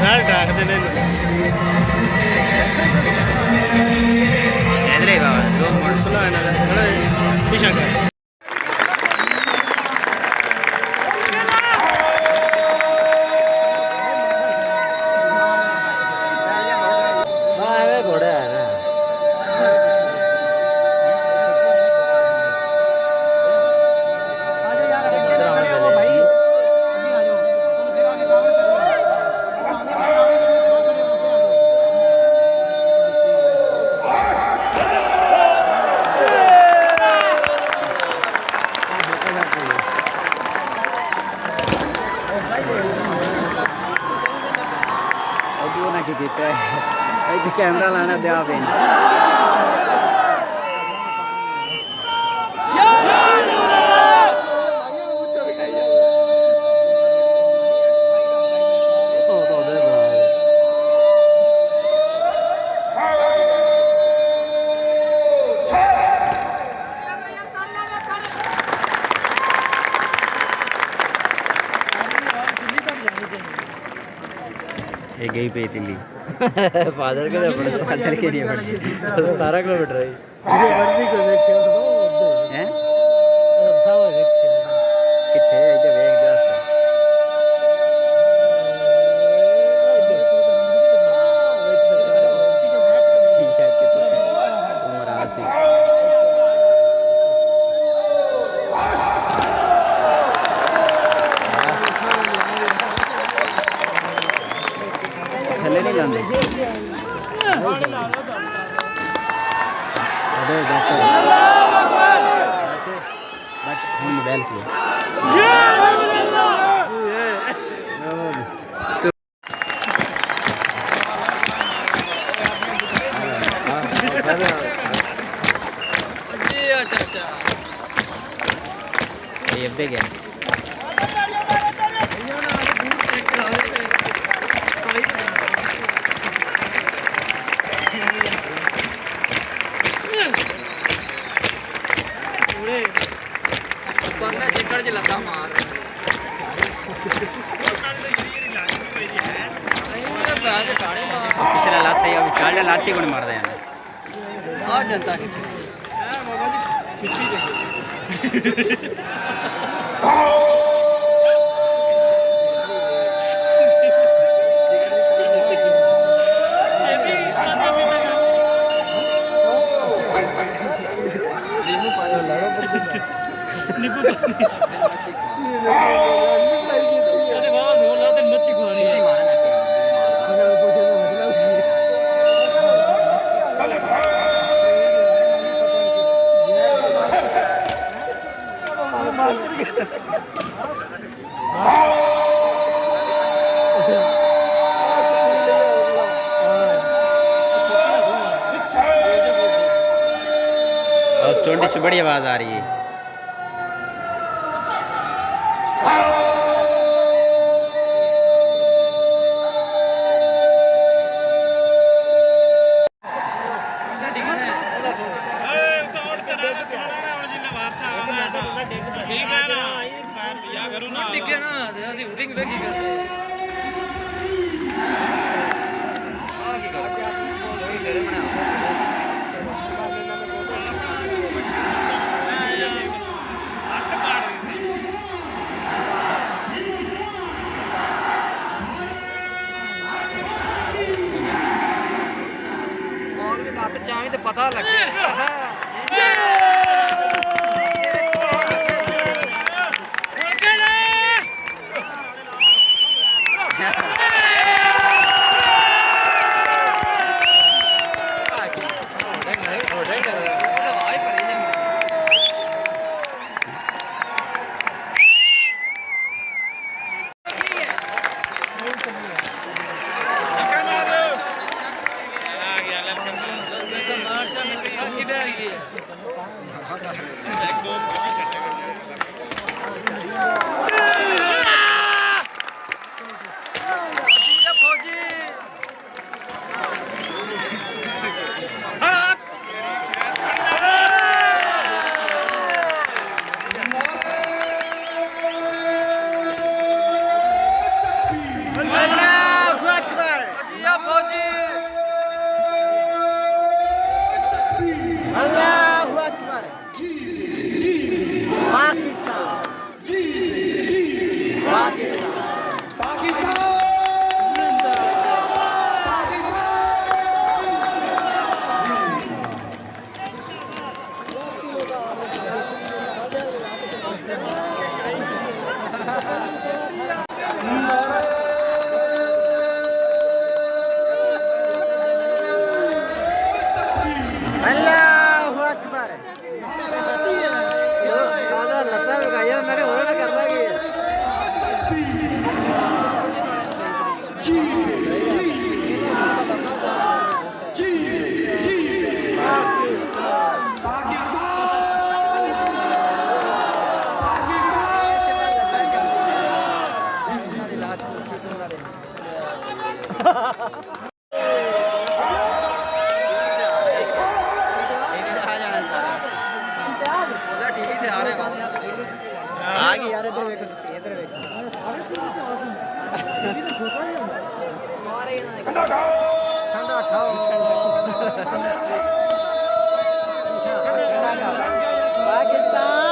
ਨਾਲ ਰੱਖਦੇ ਨੇ ਇਧਰੇ ਬਾਬਾ ਦੋ ਮਿੰਟ ਸੁਣਾ ਇਹਨਾਂ ਦਾ ਥੋੜਾ ਪਿੱਛਾ ਕਰ कैमरा लाना दे आप ये गई पे दिल्ली फादर के फादर के लिए 17 किलोमीटर है कितने इधर वेख दस ठीक है कितने उम्र आती थले नहीं जाते मोबाइल की ये गया पिछला लात सही अभी चाल लाती को मार दिया आ जनता की नींबू पानी अरे वाह हो ला दे मच्छी खानी है मारना और छोटी सी बड़ी आवाज आ रही है ठीक है ना या करूँ ना ठीक है ना जैसे उठेंगे बैठ के और भी लात चावी तो पता लग गया ਆ ਗਈ ਯਾਰ ਇੱਧਰ ਵੇਖੋ ਤੁਸੀਂ ਇੱਧਰ ਵੇਖੋ ਠੰਡਾ ਖਾਓ ਪਾਕਿਸਤਾਨ